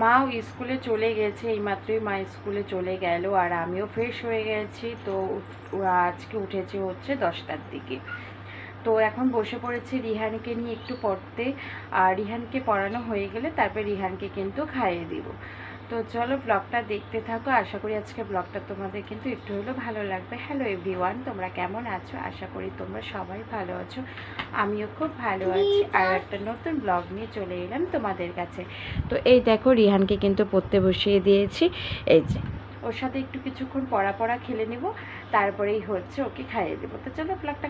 মাও স্কুলে চলে গেছে, এইমাত্রই মা স্কুলে চলে গেল, আর আমিও ফ্রেশ হয়ে গেছি। তো ওরা আজকে উঠেছে হচ্ছে 10টার দিকে। তো এখন বসে পড়েছি রিহানকে নিয়ে একটু পড়তে, আর রিহানকে পড়ানো হয়ে গেলে তারপরে রিহানকে কিন্তু খাইয়ে দিব। তো চলো ব্লগটা দেখতে থাকো, আশা করি আজকে ব্লগটা তোমাদের কিন্তু একটু হলেও ভালো লাগবে। হ্যালো এভরিওয়ান, তোমরা কেমন আছো? আশা করি তোমরা সবাই ভালো আছো, আমিও খুব ভালো আছি। আর একটা নতুন ব্লগ নিয়ে চলে এলাম তোমাদের কাছে। তো এই দেখো রিহানকে কিন্তু পড়তে বসিয়ে দিয়েছি, এই যে ওর সাথে একটু কিছুক্ষণ পড়া খেলে নিব, তারপরেই হচ্ছে ওকে খাইয়ে দেবো। তো চলো ব্লগটা।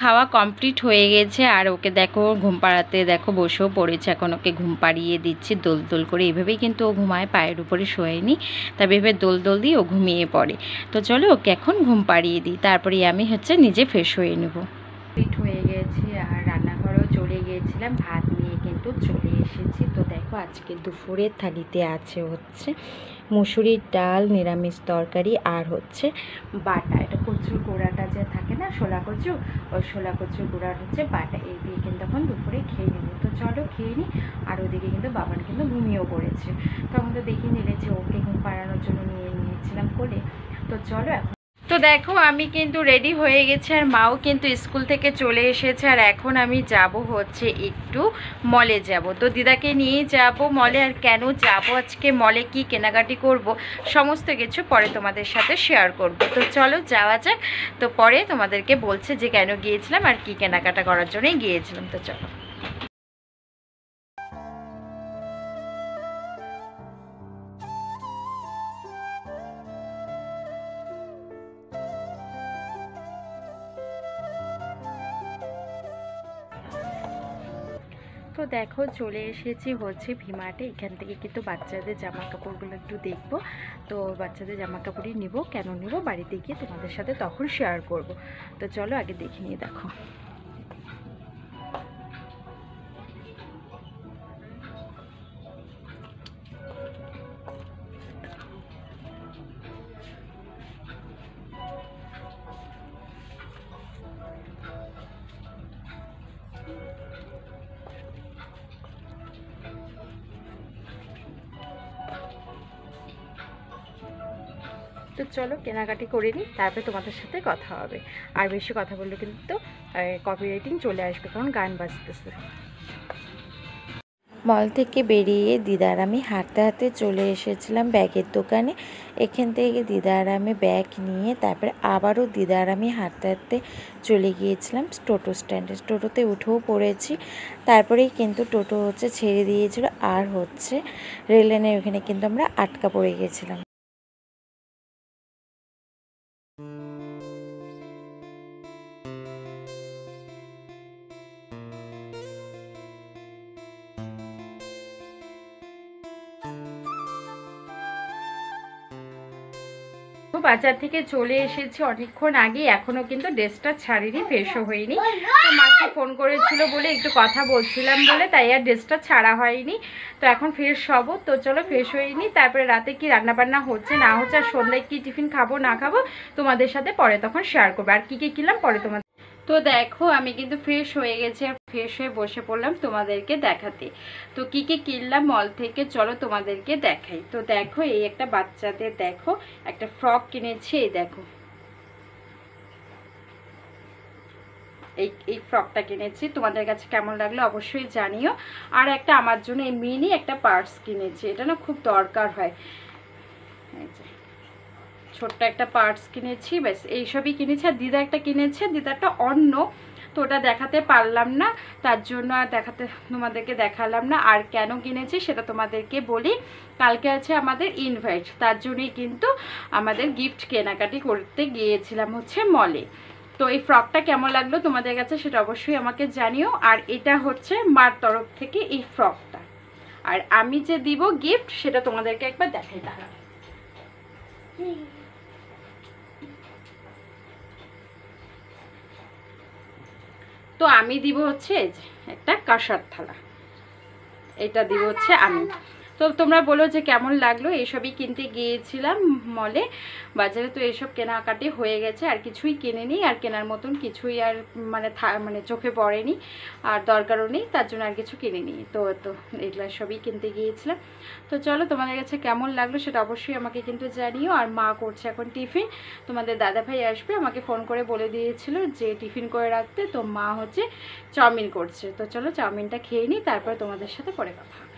খাওয়া কমপ্লিট হয়ে গেছে, আর ওকে দেখো ঘুম পাড়াতে দেখো বসেও পড়েছে। এখন ওকে ঘুম পাড়িয়ে দিচ্ছি দোল দোল করে, এইভাবেই কিন্তু ও ঘুমায়, পায়ের উপরে শোয়নি, তবে এভাবে দোল দোল দিয়ে ও ঘুমিয়ে পড়ে। তো চলো ওকে এখন ঘুম পাড়িয়ে দিই, তারপরে আমি হচ্ছে নিজে ফ্রেশ হয়ে নেব। কমপ্লিট হয়ে গেছে, আর রান্নাঘরেও চলে গিয়েছিলাম, ভাত নিয়ে কিন্তু চলে এসেছি। তো দেখো আজকে দুপুরের থালিতে আছে হচ্ছে মুসুরির ডাল, নিরামিষ তরকারি, আর হচ্ছে বাটা, এটা কচুর গুঁড়াটা যে থাকে না, শোলা কচু, ওই শোলা কচুর গুঁড়ার হচ্ছে বাটা, এই দিয়ে কিন্তু এখন দুপুরে খেয়ে নেব। তো চলো খেয়ে নিই। আর ওদিকে কিন্তু বাবান কিন্তু ঘুমিয়েও পড়েছে, তখন তো দেখে নিলে যে ওকে ঘুম পাড়ানোর জন্য নিয়েছিলাম কোলে। তো চলো এখন। তো দেখো আমি কিন্তু রেডি হয়ে গেছি, আর মাও কিন্তু স্কুল থেকে চলে এসেছে, আর এখন আমি যাব হচ্ছে একটু মলে যাব। তো দিদাকে নিয়ে যাব মলে, আর কেন যাব আজকে মলে, কি কেনাকাটি করব, সমস্ত কিছু পরে তোমাদের সাথে শেয়ার করব। তো চলো যাওয়া যাক। তো পরে তোমাদেরকে বলছে যে কেন গিয়েছিলাম আর কি কেনাকাটা করার জন্যই গিয়েছিলাম। তো চলো। তো দেখো চলে এসেছি হচ্ছে ভিমার্টে, এখান থেকে কিন্তু বাচ্চাদের জামা কাপড়গুলো একটু দেখবো। তো বাচ্চাদের জামা কাপড়ই নিব, কেন নিব বাড়িতে গিয়ে তোমাদের সাথে তখন শেয়ার করব। তো চলো আগে দেখে নিয়ে দেখো। তো চলো কেনাকাটি করে নিই, তারপরে তোমাদের সাথে কথা হবে। আর বেশি কথা বললে কিন্তু কপিরাইটিং চলে আসবে, কারণ গান বাজতেছে। মল থেকে বেরিয়ে দিদার আমি হাঁটতে হাঁটতে চলে এসেছিলাম ব্যাগের দোকানে। এখান থেকে দিদার আমি ব্যাগ নিয়ে তারপরে আবারও দিদার আমি হাঁটতে হাঁটতে চলে গিয়েছিলাম টোটো স্ট্যান্ডে। টোটোতে উঠেও পড়েছি, তারপরেই কিন্তু টোটো হচ্ছে ছেড়ে দিয়েছিল, আর হচ্ছে রেল লাইনের ওখানে কিন্তু আমরা আটকা পড়ে গিয়েছিলাম। বাজার থেকে চলে এসেছি অনেকক্ষণ আগে, এখনো কিন্তু ড্রেসটা ছাড়িনি, ফ্রেশও হয়নি। তো মাকে ফোন করেছিল বলে একটু কথা বলছিলাম বলে তাই আর ড্রেসটা ছাড়া হয়নি। তো এখন ফ্রেশ হব। তো চলো ফ্রেশ হয়নি, তারপরে রাতে কি রান্নাবান্না হচ্ছে না হচ্ছে, আর সন্ধ্যায় কি টিফিন খাবো না খাবো তোমাদের সাথে পরে তখন শেয়ার করবো, আর কি কিনলাম পরে তোমাদের। তো দেখো আমি কিন্তু ফ্রেশ হয়ে গেছি, আর ফ্রেশ হয়ে বসে পড়লাম তোমাদেরকে দেখাতে। তো কি কিনলাম মল থেকে চলো তোমাদেরকে দেখাই। তো দেখো এই একটা বাচ্চাদের দেখো একটা ফ্রক কিনেছি, এই দেখো এই ফ্রকটা কিনেছি, তোমাদের কাছে কেমন লাগলো অবশ্যই জানিও। আর একটা আমার জন্য এই মিনি একটা পার্স কিনেছি, এটা না খুব দরকার হয়, এই যে ছোট্ট একটা পার্স কিনেছি, ব্যাস এইসবই কিনেছি। আর দিদা একটা কিনেছে, দিদাটা অন্য, তো ওটা দেখাতে পারলাম না, তার জন্য আর তোমাদেরকে দেখালাম না। আর কেন কিনেছি সেটা তোমাদেরকে বলি, কালকে আছে আমাদের ইনভাইট, তার জন্যই কিন্তু আমাদের গিফট কেনাকাটি করতে গিয়েছিলাম হচ্ছে মলে। তো এই ফ্রকটা কেমন লাগলো তোমাদের কাছে সেটা অবশ্যই আমাকে জানিও। আর এটা হচ্ছে মার তরফ থেকে এই ফ্রকটা, আর আমি যে দিব গিফট সেটা তোমাদেরকে একবার দেখাই দাঁড়া। তো আমি দিব হচ্ছে একটা কাঁসার থালা, এটা দিব হচ্ছে আমি। তো তোমরা বলো যে কেমন লাগলো। এইসবই কিনতে গিয়েছিলাম মলে, বাজারে। তো এইসব কেনাকাটি হয়ে গেছে, আর কিছুই কিনিনি, আর কেনার মতন কিছুই আর মানে চোখে পড়েনি, আর দরকারও নেই, তার জন্য আর কিছু কিনিনি। তো এগুলো সবই কিনতে গিয়েছিলাম। তো চলো, তোমাদের কাছে কেমন লাগলো সেটা অবশ্যই আমাকে কিন্তু জানিও। আর মা করছে এখন টিফিন, তোমাদের দাদাভাই আসবে, আমাকে ফোন করে বলে দিয়েছিল যে টিফিন করে রাখতে। তো মা হচ্ছে চাউমিন করছে। তো চলো চাউমিনটা খেয়ে নিই, তারপর তোমাদের সাথে পরে কথা হবে।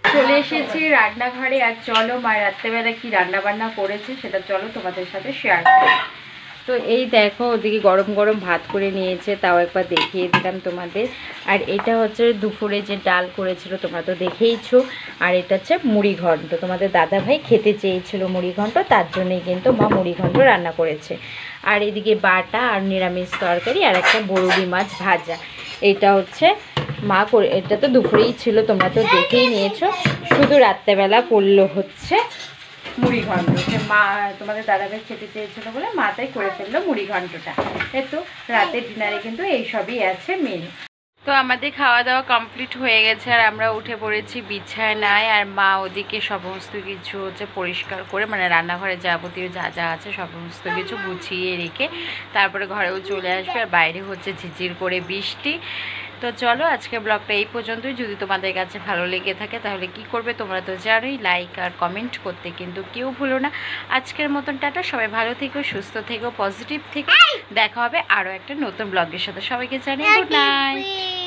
চলে এসেছি রান্নাঘরে, আর চলো মা রাত্রেবেলা কি রান্না বান্না করেছে সেটা চলো তোমাদের সাথে শেয়ার করি। তো এই দেখো, ওদিকে গরম গরম ভাত করে নিয়েছে, তাও একবার দেখিয়ে দিলাম তোমাদের। আর এটা হচ্ছে দুপুরে যে ডাল করেছিল, তোমরা তো দেখেইছো। আর এটা হচ্ছে মুড়ি ঘন্ট, তোমাদের দাদাভাই খেতে চেয়েছিল মুড়ি ঘন্ট, তার জন্যই কিন্তু মা মুড়ি ঘন্ট রান্না করেছে। আর এদিকে বাটা আর নিরামিষ তরকারি, আর একটা বরুড়ি মাছ ভাজা। এটা হচ্ছে মা করে, এটা তো দুপুরেই ছিল, তোমরা তো দেখেই নিয়েছো। শুধু রাত্রেবেলা করলো হচ্ছে মুড়ি ঘন্ট, যে মা তোমাদের দাদাভাই খেতে চেয়েছিল বলে মা তাই করে ফেললো মুড়ি ঘন্টটা। তো রাতের ডিনারে কিন্তু এই সবই আছে মেনু। তো আমাদের খাওয়া দাওয়া কমপ্লিট হয়ে গেছে, আর আমরা উঠে পড়েছি বিছানায়। আর মা ওদিকে সমস্ত কিছু হচ্ছে পরিষ্কার করে, মানে রান্নাঘরে যাবতীয় যা যা আছে সমস্ত কিছু গুছিয়ে রেখে তারপরে ঘরেও চলে আসবে। আর বাইরে হচ্ছে ঝিরঝির করে বৃষ্টি। তো চলো আজকে ব্লগটা এই পর্যন্তই। যদি তোমাদের কাছে ভালো লেগে থাকে তাহলে কি করবে তোমরা তো জানোই, লাইক আর কমেন্ট করতে কিন্তু কেউ ভুলো না। আজকের মতন টাটা, সবাই ভালো থেকো, সুস্থ থেকো, পজিটিভ থেকো। দেখা হবে আরও একটা নতুন ব্লগের সাথে। সবাইকে জানাই গুড নাইট।